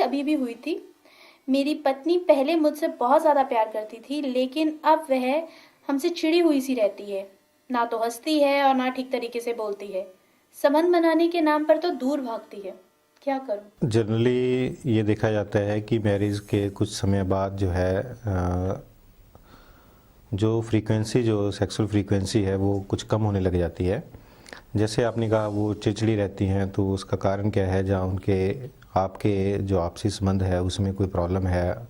अभी भी हुई थी। मेरी पत्नी पहले मुझसे बहुत ज़्यादा प्यार करती थी, लेकिन अब वह हमसे चिड़ी हुई सी रहती है। ना तो हंसती है और ना ठीक तरीके से बोलती है। संबंध बनाने के नाम पर तो दूर भागती है। क्या करूं? जनरली ये देखा जाता है कि मैरिज के कुछ समय बाद जो है जो फ्रीक्वेंसी जो सेक्सुअल फ्रीक्वेंसी है वो कुछ कम होने लग जाती है। जैसे आपने कहा वो चिड़चिड़ी रहती हैं, तो उसका कारण क्या है? जहाँ उनके आपके जो आपसी संबंध है उसमें कोई प्रॉब्लम है।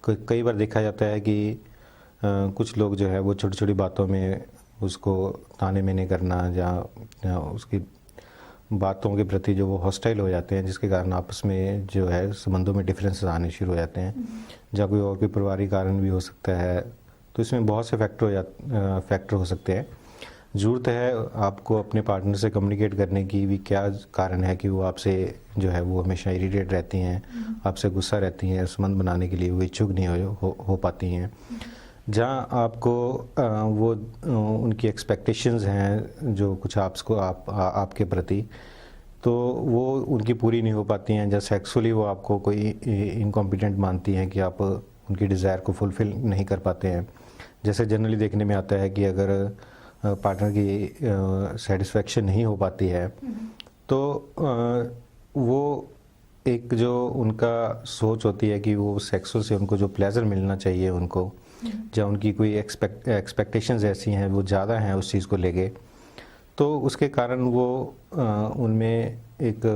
कई बार देखा जाता है कि कुछ लोग जो है वो छोटी छोटी बातों में उसको ताने मेने करना या उसकी बातों के प्रति जो वो हॉस्टाइल हो जाते हैं, जिसके कारण आपस में जो है संबंधों में डिफरेंसेस आने शुरू हो जाते हैं। या कोई और कोई पारिवारिक कारण भी हो सकता है। तो इसमें बहुत से फैक्टर हो सकते हैं। ज़रूरत है आपको अपने पार्टनर से कम्युनिकेट करने की भी, क्या कारण है कि वो आपसे जो है वो हमेशा इरिटेट रहती हैं, आपसे गुस्सा रहती हैं, संबंध बनाने के लिए वो इच्छुक नहीं हो पाती हैं। जहाँ आपको वो उनकी एक्सपेक्टेशंस हैं जो कुछ आपके प्रति, तो वो उनकी पूरी नहीं हो पाती हैं। जब सेक्सुअली वो आपको कोई इनकॉम्पिटेंट मानती हैं कि आप उनकी डिज़ायर को फुलफ़िल नहीं कर पाते हैं। जैसे जनरली देखने में आता है कि अगर पार्टनर की सेटिस्फेक्शन नहीं हो पाती है, तो वो एक जो उनका सोच होती है कि वो सेक्सुअल से उनको जो प्लेजर मिलना चाहिए उनको, या उनकी कोई एक्सपेक्टेशंस ऐसी हैं वो ज़्यादा हैं उस चीज़ को लेके, तो उसके कारण वो उनमें एक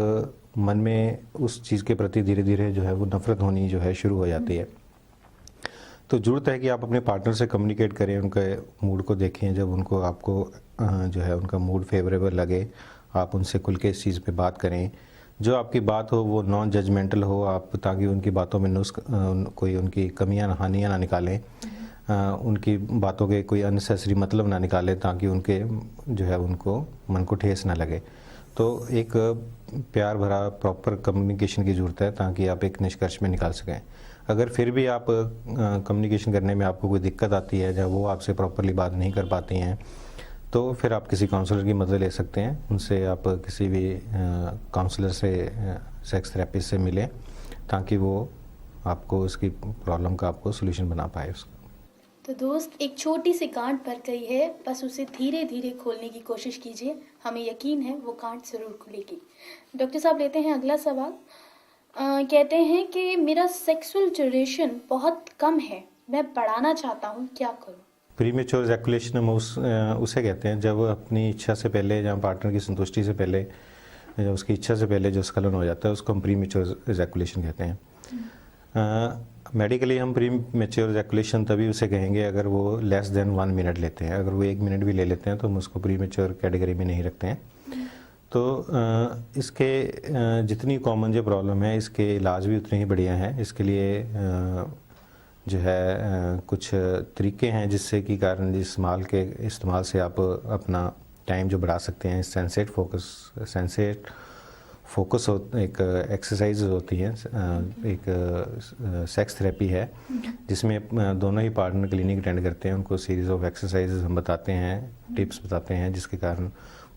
मन में उस चीज़ के प्रति धीरे धीरे जो है वो नफ़रत होनी जो है शुरू हो जाती है। तो ज़रूरत है कि आप अपने पार्टनर से कम्युनिकेट करें, उनके मूड को देखें। जब उनको आपको जो है उनका मूड फेवरेबल लगे, आप उनसे खुल के इस चीज़ पे बात करें। जो आपकी बात हो वो नॉन जजमेंटल हो, आप ताकि उनकी बातों में कोई उनकी कमियां हानियां ना निकालें, उनकी बातों के कोई अननेसेसरी मतलब ना निकालें, ताकि उनके जो है उनको मन को ठेस ना लगे। तो एक प्यार भरा प्रॉपर कम्युनिकेशन की ज़रूरत है ताकि आप एक निष्कर्ष में निकाल सकें। अगर फिर भी आप कम्युनिकेशन करने में आपको कोई दिक्कत आती है, जब वो आपसे प्रॉपरली बात नहीं कर पाती हैं, तो फिर आप किसी काउंसलर की मदद ले सकते हैं। उनसे आप किसी भी काउंसलर से, सेक्स थेरेपिस्ट से मिलें, ताकि वो आपको उसकी प्रॉब्लम का आपको सोल्यूशन बना पाए उसका। तो दोस्त, एक छोटी सी गांठ भर गई है, बस उसे धीरे धीरे खोलने की कोशिश कीजिए। हमें यकीन है वो गांठ जरूर खुलेगी। डॉक्टर साहब, लेते हैं अगला सवाल। कहते हैं कि मेरा सेक्सुअल ड्यूरेशन बहुत कम है, मैं बढ़ाना चाहता हूँ, क्या करूँ? प्रीमेच्योर एजैकुलेशन हम उसे कहते हैं जब अपनी इच्छा से पहले, या पार्टनर की संतुष्टि से पहले, या उसकी इच्छा से पहले जो स्खलन हो जाता है उसको हम प्रीमेच्योर एजैकुलेशन कहते हैं। मेडिकली हम प्रीमेच्योर एजैकुलेशन तभी उसे कहेंगे अगर वो लेस देन 1 मिनट लेते हैं। अगर वो 1 मिनट भी ले लेते हैं तो हम उसको प्रीमेच्योर कैटेगरी में नहीं रखते हैं। तो इसके जितनी कॉमन जो प्रॉब्लम है, इसके इलाज भी उतने ही बढ़िया हैं। इसके लिए जो है कुछ तरीके हैं जिससे कि कारण इस्तेमाल से आप अपना टाइम जो बढ़ा सकते हैं। सेंसेट फोकस एक एक्सरसाइज होती हैं, एक सेक्स थेरेपी है जिसमें दोनों ही पार्टनर क्लिनिक अटेंड करते हैं। उनको सीरीज़ ऑफ एक्सरसाइजेज हम बताते हैं, टिप्स बताते हैं, जिसके कारण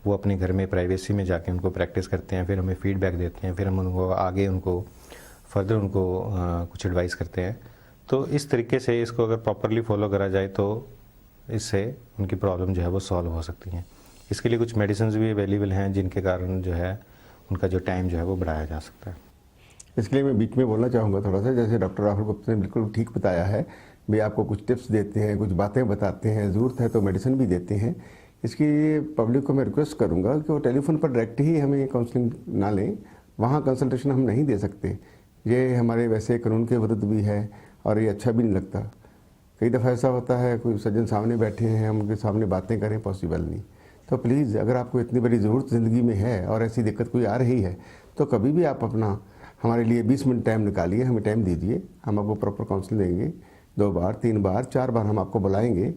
वो अपने घर में प्राइवेसी में जाके उनको प्रैक्टिस करते हैं। फिर हमें फीडबैक देते हैं, फिर हम उनको आगे फर्दर कुछ एडवाइस करते हैं। तो इस तरीके से इसको अगर प्रॉपरली फॉलो करा जाए तो इससे उनकी प्रॉब्लम जो है वो सॉल्व हो सकती हैं। इसके लिए कुछ मेडिसिन भी अवेलेबल हैं जिनके कारण जो है उनका जो टाइम जो है वो बढ़ाया जा सकता है। इसके लिए मैं बीच में बोलना चाहूँगा थोड़ा सा, जैसे डॉक्टर राहुल गुप्ता ने बिल्कुल ठीक बताया है। वे आपको कुछ टिप्स देते हैं, कुछ बातें बताते हैं, ज़रूरत है तो मेडिसिन भी देते हैं। इसकी पब्लिक को मैं रिक्वेस्ट करूँगा कि वो टेलीफोन पर डायरेक्ट ही हमें काउंसलिंग ना लें, वहाँ कंसल्टेशन हम नहीं दे सकते। ये हमारे वैसे कानून के विरुद्ध भी है और ये अच्छा भी नहीं लगता। कई दफ़ा ऐसा होता है कोई सज्जन सामने बैठे हैं, हम उनके सामने बातें करें, पॉसिबल नहीं। तो प्लीज़, अगर आपको इतनी बड़ी ज़रूरत ज़िंदगी में है और ऐसी दिक्कत कोई आ रही है, तो कभी भी आप अपना हमारे लिए 20 मिनट टाइम निकालिए, हमें टाइम दीजिए। हम आपको प्रॉपर काउंसलिंग देंगे। 2 बार, 3 बार, 4 बार हम आपको बुलाएंगे,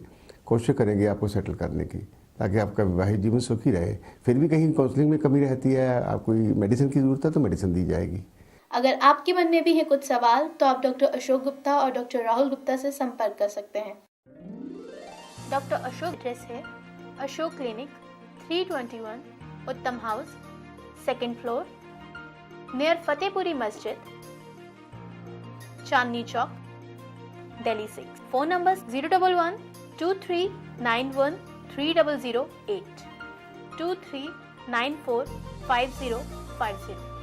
कोशिश करेंगे आपको सेटल करने की, ताकि आपका वैवाहिक जीवन सुखी रहे। फिर भी कहीं काउंसलिंग में कमी रहती है, आप कोई मेडिसिन की ज़रूरत है तो मेडिसिन दी जाएगी। अगर आपके मन में भी है कुछ सवाल, तो आप डॉक्टर अशोक गुप्ता और डॉक्टर राहुल गुप्ता से संपर्क कर सकते हैं। डॉक्टर अशोक एड्रेस है अशोक क्लिनिक, 321 उत्तम house, 2nd floor, near Fatehpuri मस्जिद, चांदनी चौक, दिल्ली 6। Phone number 011-2391-3008, 23945050।